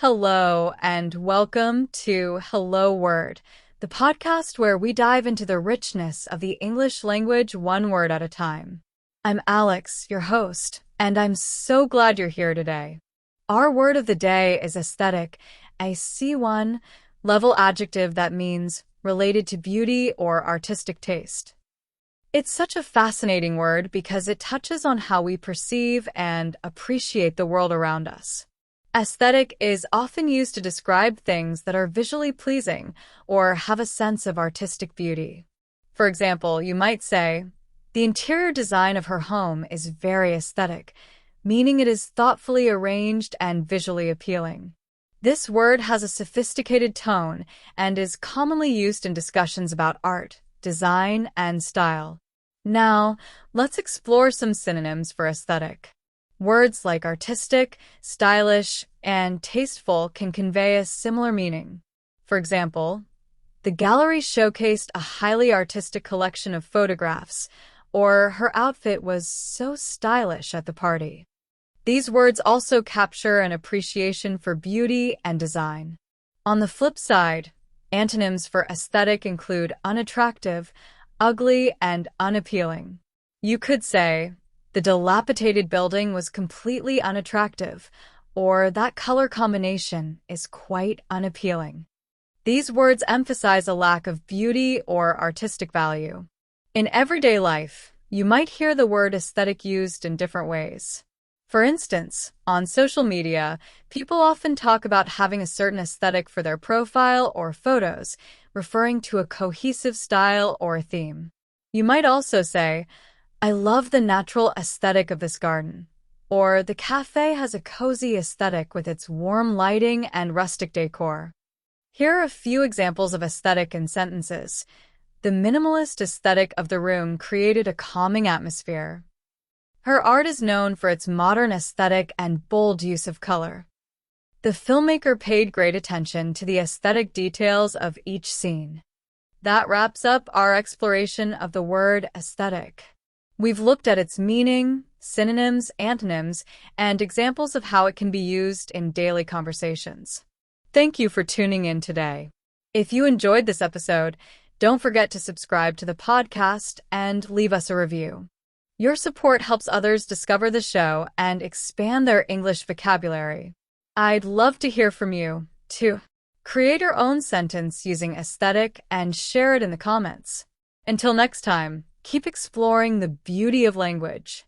Hello, and welcome to Hello Word, the podcast where we dive into the richness of the English language one word at a time. I'm Alex, your host, and I'm so glad you're here today. Our word of the day is aesthetic, a C1 level adjective that means related to beauty or artistic taste. It's such a fascinating word because it touches on how we perceive and appreciate the world around us. Aesthetic is often used to describe things that are visually pleasing or have a sense of artistic beauty. For example, you might say, the interior design of her home is very aesthetic, meaning it is thoughtfully arranged and visually appealing. This word has a sophisticated tone and is commonly used in discussions about art, design, and style. Now, let's explore some synonyms for aesthetic. Words like artistic, stylish, and tasteful can convey a similar meaning. For example, the gallery showcased a highly artistic collection of photographs, or her outfit was so stylish at the party. These words also capture an appreciation for beauty and design. On the flip side, antonyms for aesthetic include unattractive, ugly, and unappealing. You could say, the dilapidated building was completely unattractive, or that color combination is quite unappealing. These words emphasize a lack of beauty or artistic value. In everyday life, you might hear the word aesthetic used in different ways. For instance, on social media, people often talk about having a certain aesthetic for their profile or photos, referring to a cohesive style or a theme. You might also say, I love the natural aesthetic of this garden, or the cafe has a cozy aesthetic with its warm lighting and rustic decor. Here are a few examples of aesthetic in sentences. The minimalist aesthetic of the room created a calming atmosphere. Her art is known for its modern aesthetic and bold use of color. The filmmaker paid great attention to the aesthetic details of each scene. That wraps up our exploration of the word aesthetic. We've looked at its meaning, synonyms, antonyms, and examples of how it can be used in daily conversations. Thank you for tuning in today. If you enjoyed this episode, don't forget to subscribe to the podcast and leave us a review. Your support helps others discover the show and expand their English vocabulary. I'd love to hear from you, too. Create your own sentence using aesthetic and share it in the comments. Until next time, keep exploring the beauty of language.